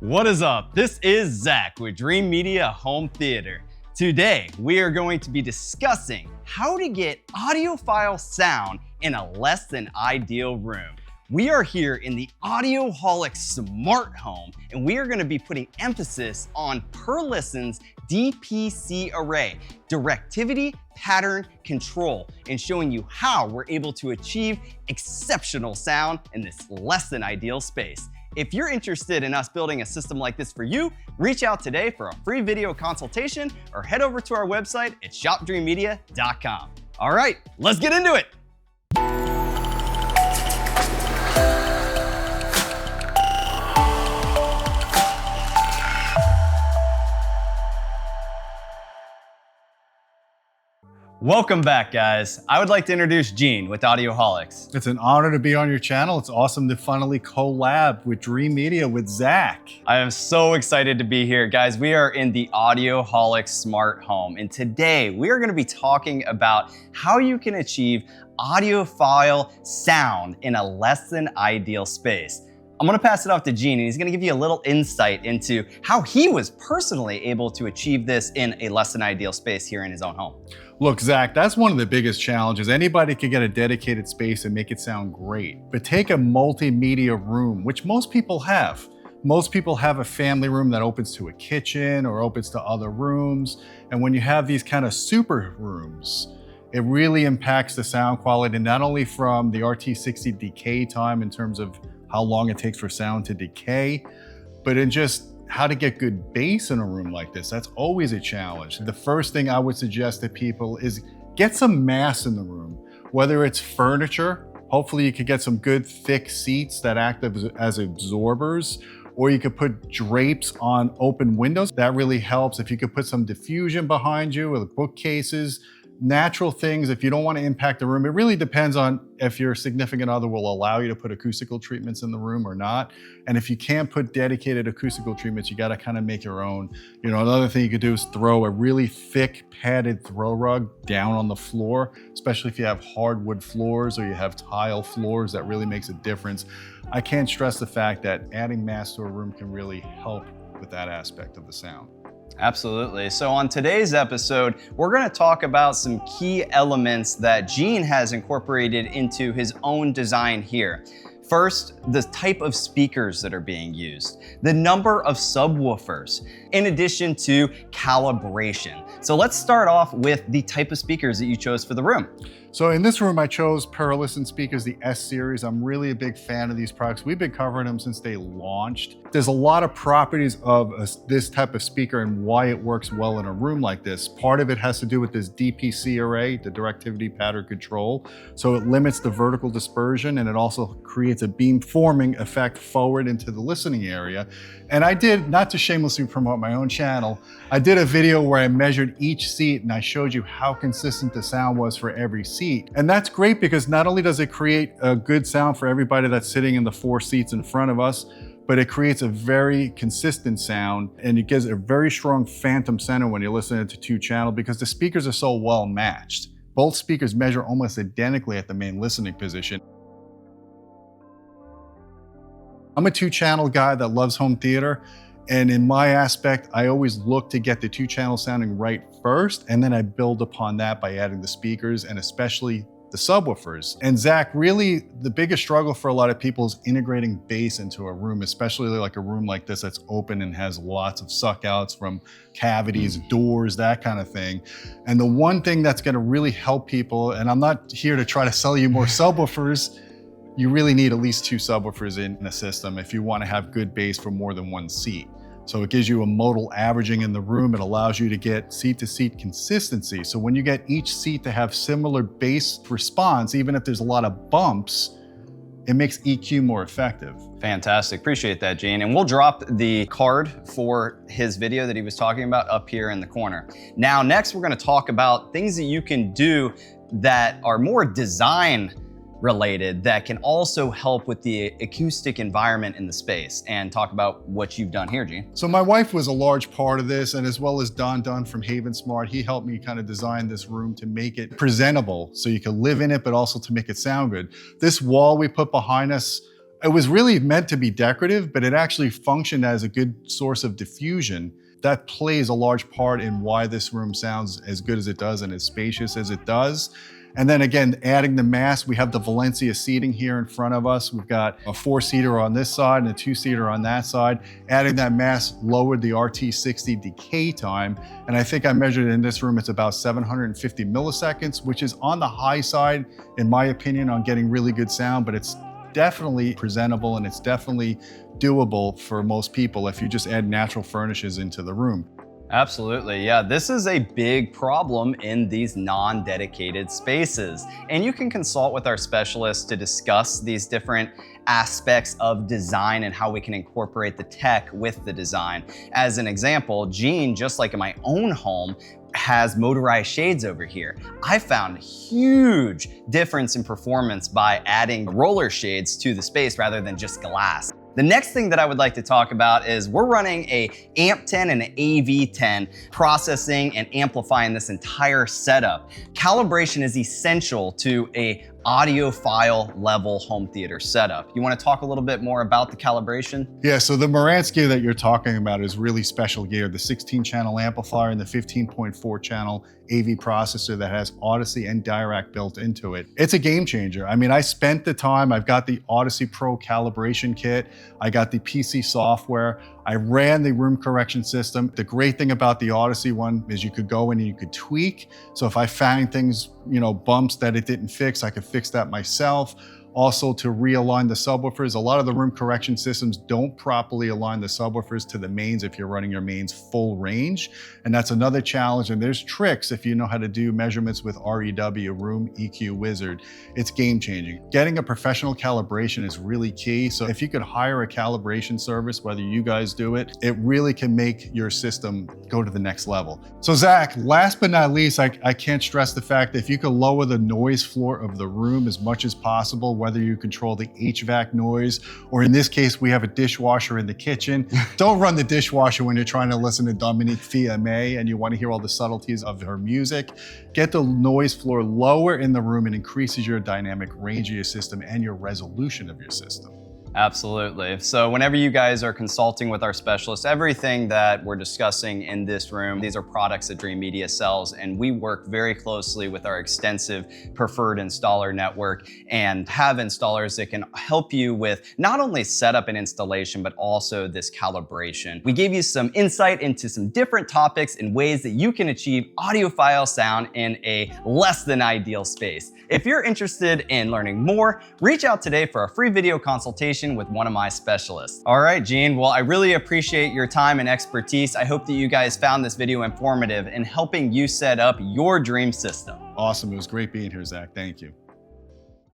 What is up? This is Zach with Dreamedia Home Theater. Today, we are going to be discussing how to get audiophile sound in a less than ideal room. We are here in the Audioholics smart home, and we are going to be putting emphasis on Perlisten's DPC array, directivity pattern control, and showing you how we're able to achieve exceptional sound in this less than ideal space. If you're interested in us building a system like this for you, reach out today for a free video consultation or head over to our website at shopdreamedia.com. All right, let's get into it. Welcome back, guys. I would like to introduce Gene with Audioholics. It's an honor to be on your channel. It's awesome to finally collab with Dreamedia with Zach. I am so excited to be here. Guys, we are in the Audioholics smart home, and today we are going to be talking about how you can achieve audiophile sound in a less than ideal space. I'm going to pass it off to Gene, and he's going to give you a little insight into how he was personally able to achieve this in a less than ideal space here in his own home. Look, Zach, that's one of the biggest challenges. Anybody could get a dedicated space and make it sound great. But take a multimedia room, which most people have. Most people have a family room that opens to a kitchen or opens to other rooms. And when you have these kind of super rooms, it really impacts the sound quality, not only from the RT60 decay time in terms of how long it takes for sound to decay, but in just how to get good bass in a room like this. That's always a challenge. The first thing I would suggest to people is get some mass in the room, whether it's furniture. Hopefully you could get some good thick seats that act as absorbers, or you could put drapes on open windows. That really helps. If you could put some diffusion behind you with bookcases, natural things, if you don't want to impact the room. It really depends on if your significant other will allow you to put acoustical treatments in the room or not. And if you can't put dedicated acoustical treatments, you got to kind of make your own. You know, another thing you could do is throw a really thick padded throw rug down on the floor, especially if you have hardwood floors or you have tile floors. That really makes a difference. I can't stress the fact that adding mass to a room can really help with that aspect of the sound. Absolutely. So on today's episode, we're going to talk about some key elements that Gene has incorporated into his own design here. First, the type of speakers that are being used, the number of subwoofers, in addition to calibration. So let's start off with the type of speakers that you chose for the room. So in this room, I chose Perlisten speakers, the S series. I'm really a big fan of these products. We've been covering them since they launched. There's a lot of properties of this type of speaker and why it works well in a room like this. Part of it has to do with this DPC array, the directivity pattern control. So it limits the vertical dispersion, and it also creates a beam forming effect forward into the listening area. And I did, not to shamelessly promote my own channel, I did a video where I measured each seat and I showed you how consistent the sound was for every seat. And that's great because not only does it create a good sound for everybody that's sitting in the 4 seats in front of us, but it creates a very consistent sound, and it gives a very strong phantom center when you're listening to 2-channel because the speakers are so well matched. Both speakers measure almost identically at the main listening position. I'm a 2-channel guy that loves home theater. And in my aspect, I always look to get the 2-channel sounding right first, and then I build upon that by adding the speakers and especially the subwoofers. And Zach, really the biggest struggle for a lot of people is integrating bass into a room, especially like a room like this that's open and has lots of suck outs from cavities, doors, that kind of thing. And the one thing that's gonna really help people, and I'm not here to try to sell you more subwoofers, you really need at least 2 subwoofers in a system if you want to have good bass for more than 1 seat. So it gives you a modal averaging in the room. It allows you to get seat to seat consistency. So when you get each seat to have similar bass response, even if there's a lot of bumps, it makes EQ more effective. Fantastic. Appreciate that, Gene. And we'll drop the card for his video that he was talking about up here in the corner. Now, next, we're going to talk about things that you can do that are more design related that can also help with the acoustic environment in the space, and talk about what you've done here, Gene. So my wife was a large part of this, and as well as Don Dunn from Haven Smart, he helped me kind of design this room to make it presentable so you can live in it, but also to make it sound good. This wall we put behind us It was really meant to be decorative, but it actually functioned as a good source of diffusion. That plays a large part in why this room sounds as good as it does and as spacious as it does. And then again, adding the mass, we have the Valencia seating here in front of us. We've got a 4-seater on this side and a 2-seater on that side. Adding that mass lowered the RT60 decay time. And I think I measured in this room, it's about 750 milliseconds, which is on the high side, in my opinion, on getting really good sound, but it's definitely presentable and it's definitely doable for most people if you just add natural furnishes into the room. Absolutely, yeah. This is a big problem in these non-dedicated spaces. And you can consult with our specialists to discuss these different aspects of design and how we can incorporate the tech with the design. As an example, Gene, just like in my own home, has motorized shades over here. I found huge difference in performance by adding roller shades to the space rather than just glass. The next thing that I would like to talk about is we're running a AMP10 and an AV10 processing and amplifying this entire setup. Calibration is essential to a audiophile level home theater setup. You want to talk a little bit more about the calibration? Yeah, so the Marantz gear that you're talking about is really special gear. The 16-channel amplifier and the 15.4-channel AV processor that has Odyssey and Dirac built into it. It's a game changer. I mean, I spent the time, I've got the Odyssey Pro calibration kit, I got the PC software, I ran the room correction system. The great thing about the Odyssey one is you could go in and you could tweak. So if I found things, bumps that it didn't fix, I could fix that myself. Also, to realign the subwoofers, a lot of the room correction systems don't properly align the subwoofers to the mains if you're running your mains full range. And that's another challenge. And there's tricks if you know how to do measurements with REW, Room EQ Wizard. It's game changing. Getting a professional calibration is really key. So if you could hire a calibration service, whether you guys do it, it really can make your system go to the next level. So Zach, last but not least, I can't stress the fact that if you could lower the noise floor of the room as much as possible, whether you control the HVAC noise, or in this case, we have a dishwasher in the kitchen. Don't run the dishwasher when you're trying to listen to Dominique Fiamme and you want to hear all the subtleties of her music. Get the noise floor lower in the room and increases your dynamic range of your system and your resolution of your system. Absolutely. So whenever you guys are consulting with our specialists, everything that we're discussing in this room, these are products that Dreamedia sells, and we work very closely with our extensive preferred installer network and have installers that can help you with not only setup and installation, but also this calibration. We gave you some insight into some different topics and ways that you can achieve audiophile sound in a less than ideal space. If you're interested in learning more, reach out today for a free video consultation with one of my specialists. All right, Gene, well, I really appreciate your time and expertise. I hope that you guys found this video informative in helping you set up your dream system. Awesome, it was great being here, Zach, thank you.